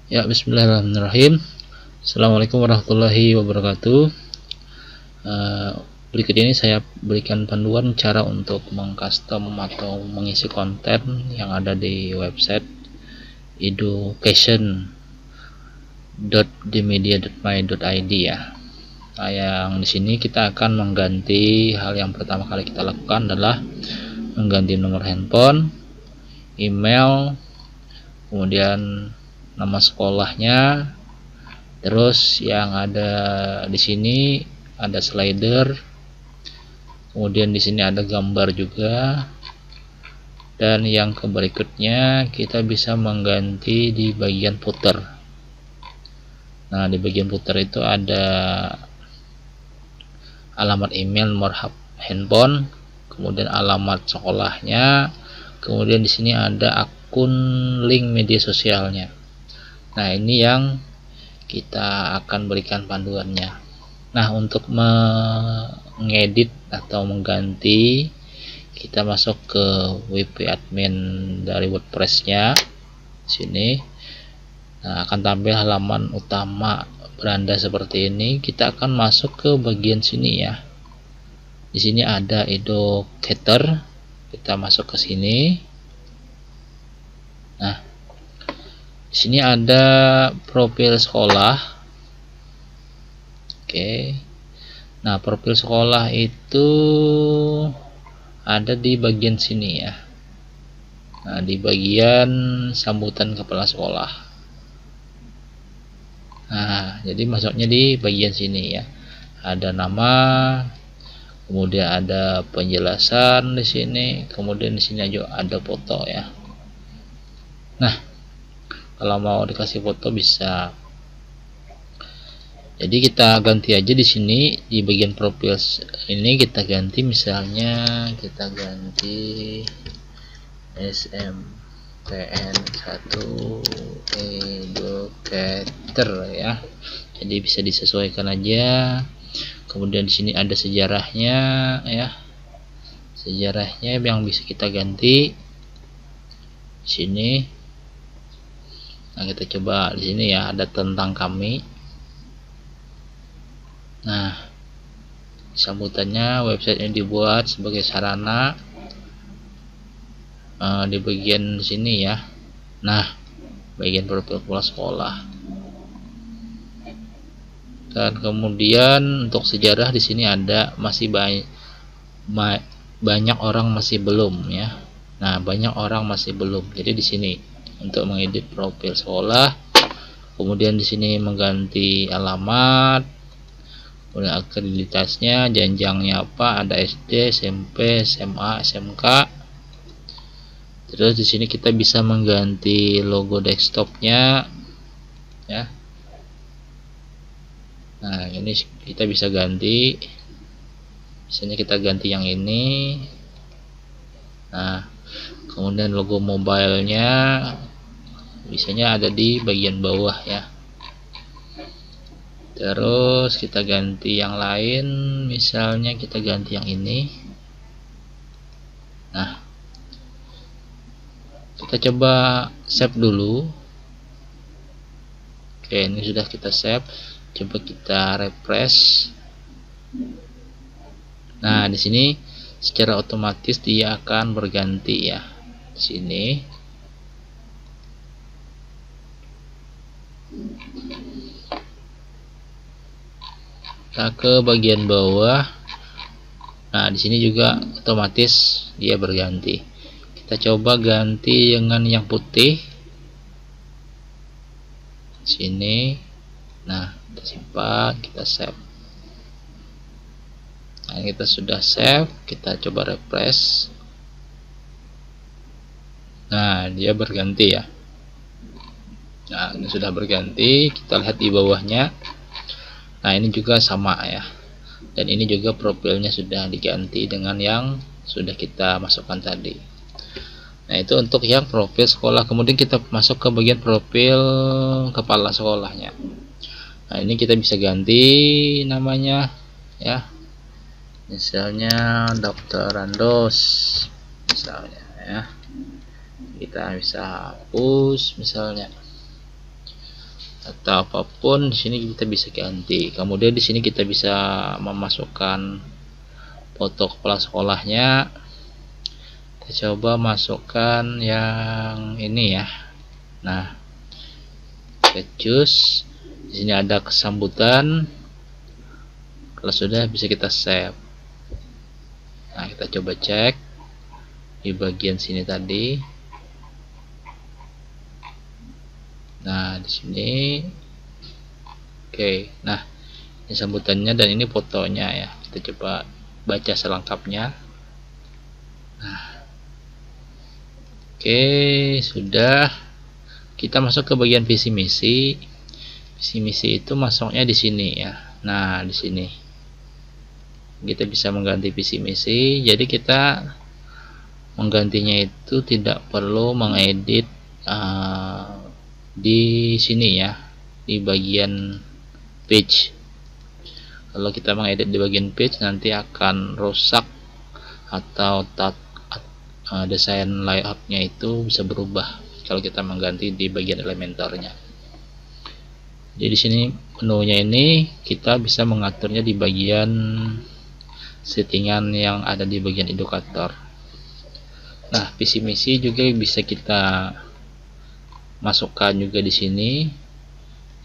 Ya, bismillahirrahmanirrahim. Assalamualaikum warahmatullahi wabarakatuh. Berikut ini saya berikan panduan cara untuk mengcustom atau mengisi konten yang ada di website education.dmedia.my.id ya. Nah, yang di sini kita akan mengganti hal yang pertama kali kita lakukan adalah mengganti nomor handphone, email, kemudian nama sekolahnya. Terus yang ada di sini ada slider, kemudian di sini ada gambar juga, dan yang berikutnya kita bisa mengganti di bagian footer. Nah, di bagian footer itu ada alamat email, nomor handphone, kemudian alamat sekolahnya, kemudian di sini ada akun link media sosialnya. Nah, ini yang kita akan berikan panduannya. Nah, untuk mengedit atau mengganti, kita masuk ke WP admin dari WordPress-nya. Sini, nah, akan tampil halaman utama beranda seperti ini. Kita akan masuk ke bagian sini ya. Di sini ada educator. Kita masuk ke sini. Nah, di sini ada profil sekolah. Oke. Nah, profil sekolah itu ada di bagian sini ya. Nah, di bagian sambutan kepala sekolah. Nah, jadi masuknya di bagian sini ya. Ada nama, kemudian ada penjelasan di sini, kemudian di sini juga ada foto ya. Nah, kalau mau dikasih foto bisa. Jadi kita ganti aja di sini di bagian profil ini, kita ganti misalnya kita ganti SMPN1 educator ya. Jadi bisa disesuaikan aja. Kemudian di sini ada sejarahnya ya. Sejarahnya yang bisa kita ganti di sini. Nah, kita coba di sini ya, ada tentang kami. Nah, sambutannya website ini dibuat sebagai sarana di bagian sini ya. Nah, bagian profil kepala sekolah. Dan kemudian untuk sejarah di sini ada masih banyak orang masih belum ya. Nah, banyak orang masih belum. Jadi di sini untuk mengedit profil sekolah, kemudian di sini mengganti alamat, kemudian akreditasnya, jenjangnya apa, ada SD, SMP, SMA, SMK. Terus di sini kita bisa mengganti logo desktopnya ya. Nah, ini kita bisa ganti. Misalnya kita ganti yang ini. Nah, kemudian logo mobilenya biasanya ada di bagian bawah ya. Terus kita ganti yang lain, misalnya kita ganti yang ini. Nah, kita coba save dulu. Oke, ini sudah kita save. Coba kita refresh. Nah, di sini secara otomatis dia akan berganti ya. Di sini. Kita ke bagian bawah. Nah, di sini juga otomatis dia berganti. Kita coba ganti dengan yang putih. Sini. Nah, kita simpan, kita save. Nah, kita sudah save, kita coba refresh. Nah, dia berganti ya. Nah, ini sudah berganti. Kita lihat di bawahnya. Nah, ini juga sama ya. Dan ini juga profilnya sudah diganti dengan yang sudah kita masukkan tadi. Nah, itu untuk yang profil sekolah. Kemudian kita masuk ke bagian profil kepala sekolahnya. Nah, ini kita bisa ganti namanya ya. Misalnya Dr. Randos misalnya ya. Kita bisa hapus misalnya. atau apapun, di sini kita bisa ganti. Kemudian di sini kita bisa memasukkan foto kepala sekolahnya. Kita coba masukkan yang ini ya. Nah, kita choose. Di sini ada kesambutan. Kalau sudah, bisa kita save. Nah, kita coba cek di bagian sini tadi. Nah, di sini oke. Nah, ini sambutannya dan ini fotonya ya. Kita coba baca selengkapnya. Nah, oke, sudah. Kita masuk ke bagian visi misi. Visi misi itu masuknya di sini ya. Nah, di sini kita bisa mengganti visi misi. Jadi kita menggantinya itu tidak perlu mengedit di sini ya, di bagian page. Kalau kita mengedit di bagian page, nanti akan rusak atau desain layoutnya itu bisa berubah kalau kita mengganti di bagian elementornya. Jadi di sini menunya ini kita bisa mengaturnya di bagian settingan yang ada di bagian edukator. Nah, visi misi juga bisa kita masukkan juga di sini.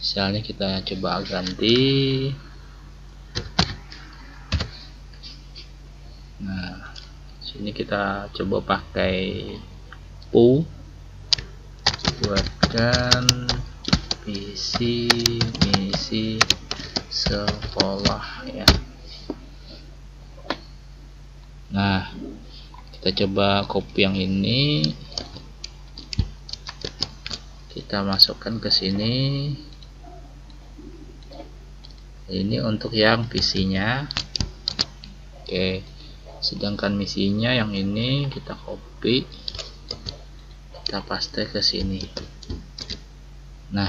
Misalnya kita coba ganti. Nah, sini kita coba pakai buatkan visi misi sekolah ya. Nah, kita coba copy yang ini, kita masukkan ke sini. Ini untuk yang visinya. Oke, sedangkan misinya yang ini kita copy, kita paste ke sini. Nah,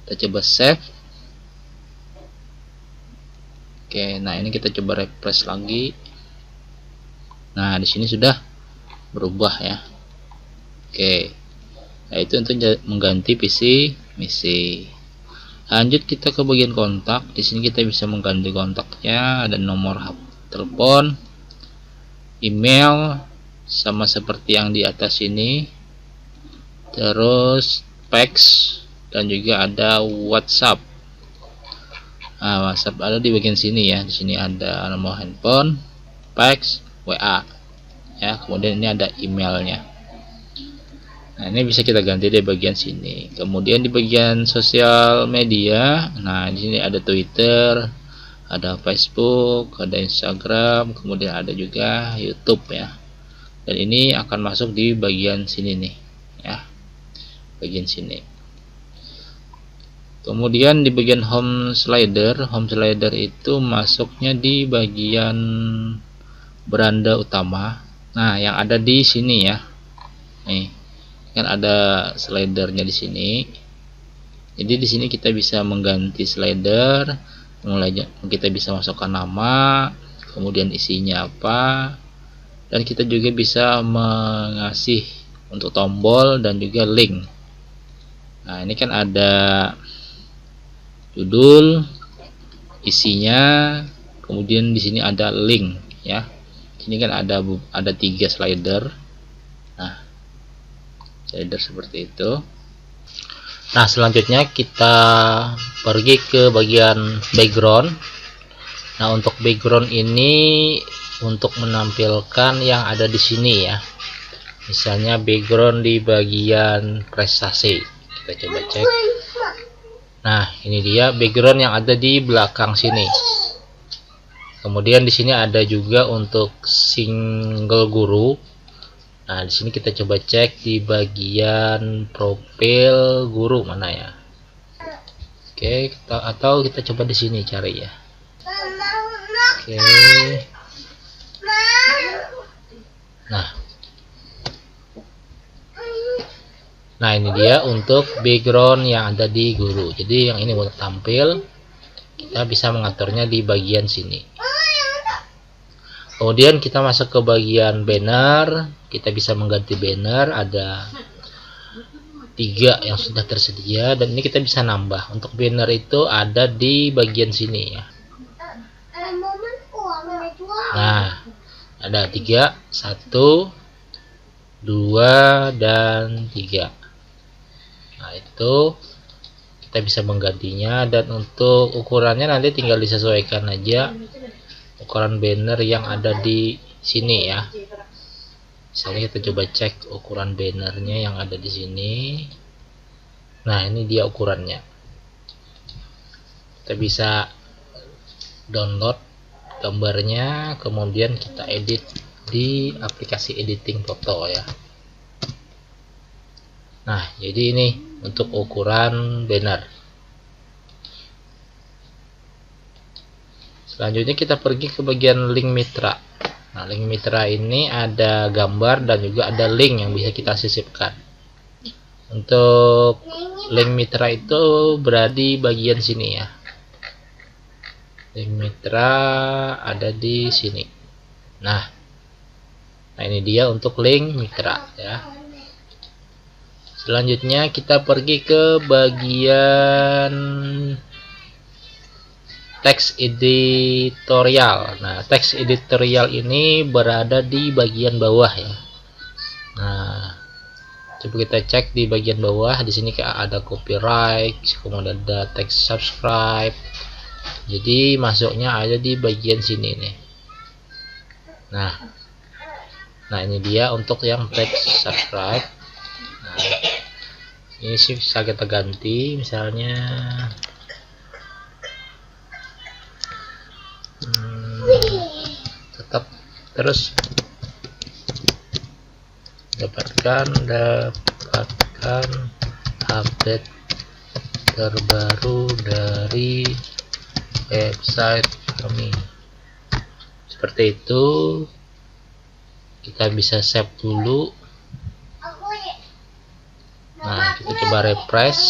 kita coba save. Oke, nah ini kita coba refresh lagi. Nah, di sini sudah berubah ya. Oke. Nah, itu untuk mengganti visi misi. Lanjut kita ke bagian kontak. Di sini kita bisa mengganti kontaknya, ada nomor telepon, email, sama seperti yang di atas ini. Terus fax dan juga ada WhatsApp. Nah, WhatsApp ada di bagian sini ya. Di sini ada nomor handphone, fax, WA. Ya, kemudian ini ada emailnya. Nah, ini bisa kita ganti di bagian sini. Kemudian di bagian sosial media, nah di sini ada Twitter, ada Facebook, ada Instagram, kemudian ada juga YouTube ya. Dan ini akan masuk di bagian sini nih, ya, bagian sini. Kemudian di bagian home slider itu masuknya di bagian beranda utama. Nah, yang ada di sini ya. Nih, kan ada slidernya di sini. Jadi di sini kita bisa mengganti slider, mulai kita bisa masukkan nama, kemudian isinya apa, dan kita juga bisa mengasih untuk tombol dan juga link. Nah, ini kan ada judul, isinya, kemudian di sini ada link ya. Ini kan ada 3 slider. Nah, slider seperti itu. Nah, selanjutnya kita pergi ke bagian background. Nah, untuk background ini untuk menampilkan yang ada di sini ya. Misalnya background di bagian prestasi. Kita coba cek. Nah, ini dia background yang ada di belakang sini. Kemudian di sini ada juga untuk single guru. Nah, di sini kita coba cek di bagian profil guru mana ya. Oke, atau kita coba di sini cari ya. Oke. Nah, ini dia untuk background yang ada di guru. Jadi yang ini untuk tampil, kita bisa mengaturnya di bagian sini. Kemudian kita masuk ke bagian banner. Kita bisa mengganti banner. Ada 3 yang sudah tersedia, dan ini kita bisa nambah. Untuk banner itu ada di bagian sini ya. Nah, ada 3, 1, 2, dan 3. Nah, itu kita bisa menggantinya, dan untuk ukurannya nanti tinggal disesuaikan aja ukuran banner yang ada di sini ya. Misalnya kita coba cek ukuran bannernya yang ada di sini. Nah, ini dia ukurannya. Kita bisa download gambarnya, kemudian kita edit di aplikasi editing foto ya. Nah, jadi ini untuk ukuran banner. Selanjutnya kita pergi ke bagian link mitra. Nah, link mitra ini ada gambar dan juga ada link yang bisa kita sisipkan. Untuk link mitra itu berada di bagian sini ya. Link mitra ada di sini. Nah, ini dia untuk link mitra ya. Selanjutnya kita pergi ke bagian teks editorial. Nah, teks editorial ini berada di bagian bawah ya. Nah, coba kita cek di bagian bawah. Di sini ada copyright, kemudian ada teks subscribe. Jadi masuknya ada di bagian sini nih. Nah, ini dia untuk yang teks subscribe. Nah, ini sih bisa kita ganti, misalnya tetap terus dapatkan update terbaru dari website kami. Seperti itu. Kita bisa save dulu. Nah, kita coba refresh.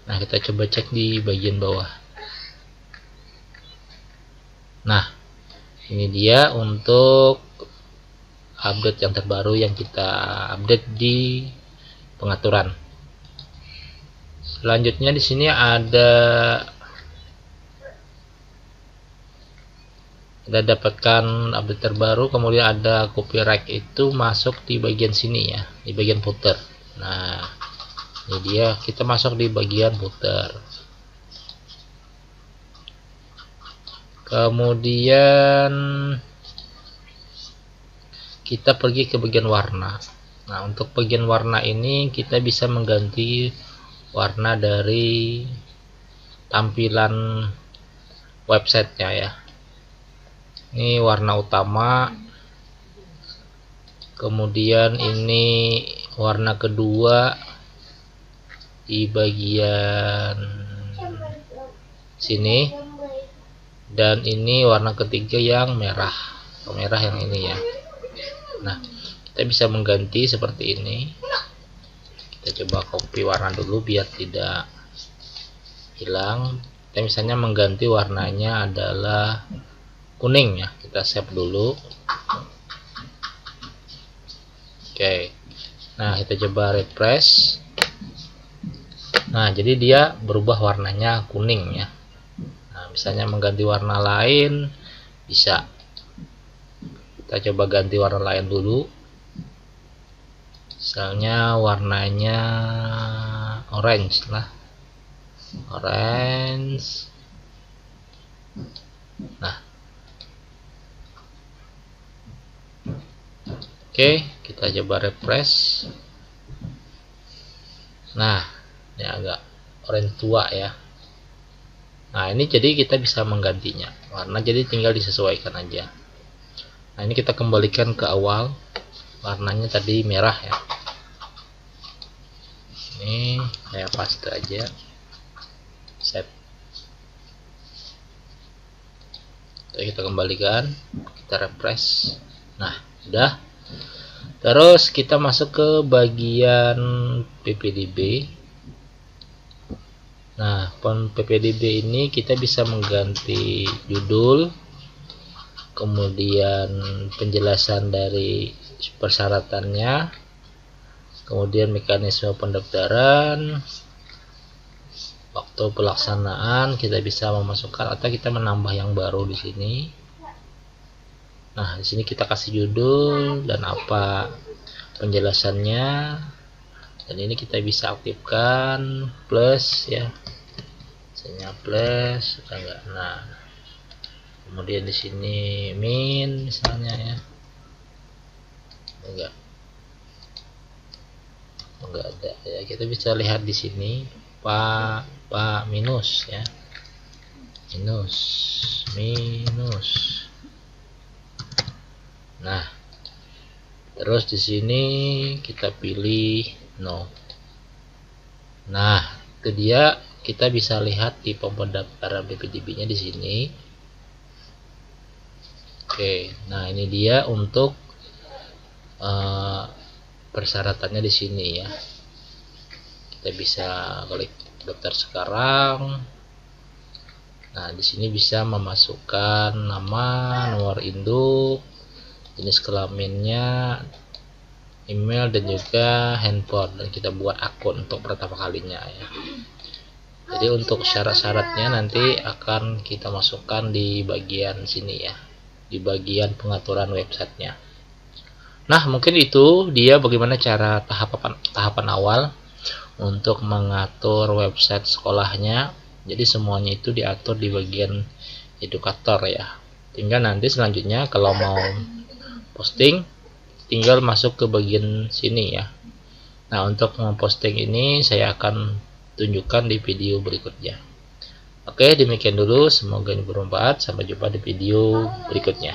Nah, kita coba cek di bagian bawah. Nah, ini dia untuk update yang terbaru yang kita update di pengaturan. Selanjutnya di sini ada dapatkan update terbaru, kemudian ada copyright, itu masuk di bagian sini ya, di bagian footer. Nah, ini dia, kita masuk di bagian footer. Kemudian kita pergi ke bagian warna. Nah, untuk bagian warna ini kita bisa mengganti warna dari tampilan websitenya ya. Ini warna utama, kemudian ini warna kedua di bagian sini, dan ini warna ketiga yang merah yang ini ya. Nah, kita bisa mengganti seperti ini. Kita coba copy warna dulu biar tidak hilang. Kita misalnya mengganti warnanya adalah kuning ya, kita save dulu. Oke. Nah, kita coba refresh. Nah, jadi dia berubah warnanya kuning ya. Nah, misalnya mengganti warna lain bisa. Kita coba ganti warna lain dulu. Misalnya warnanya orange lah. Orange. Nah, oke, kita coba refresh. Nah, ini agak orange tua ya. Nah, ini jadi kita bisa menggantinya warna, jadi tinggal disesuaikan aja. Nah, ini kita kembalikan ke awal. Warnanya tadi merah ya. Ini saya paste aja. Set. Kita kembalikan, kita refresh. Nah, udah. Terus kita masuk ke bagian ppdb. Nah, font ppdb ini kita bisa mengganti judul, kemudian penjelasan dari persyaratannya, kemudian mekanisme pendaftaran, waktu pelaksanaan, kita bisa memasukkan atau kita menambah yang baru di sini. Nah, di sini kita kasih judul dan apa penjelasannya, dan ini kita bisa aktifkan plus ya, misalnya plus enggak. Nah, kemudian di sini min misalnya ya, enggak ada ya, kita bisa lihat di sini pak minus ya, minus. Nah, terus di sini kita pilih no. Nah, itu dia, kita bisa lihat di pendaftaran PPDB-nya di sini. Oke, nah ini dia untuk persyaratannya di sini ya. Kita bisa klik daftar sekarang. Nah, di sini bisa memasukkan nama, nomor induk, jenis kelaminnya, email, dan juga handphone, dan kita buat akun untuk pertama kalinya ya. Jadi untuk syarat-syaratnya nanti akan kita masukkan di bagian sini ya, di bagian pengaturan websitenya. Nah, mungkin itu dia bagaimana cara tahapan awal untuk mengatur website sekolahnya. Jadi semuanya itu diatur di bagian edukator ya. Tinggal nanti selanjutnya kalau mau posting, tinggal masuk ke bagian sini ya. Nah, untuk memposting ini saya akan tunjukkan di video berikutnya. Oke, demikian dulu, semoga ini bermanfaat. Sampai jumpa di video berikutnya.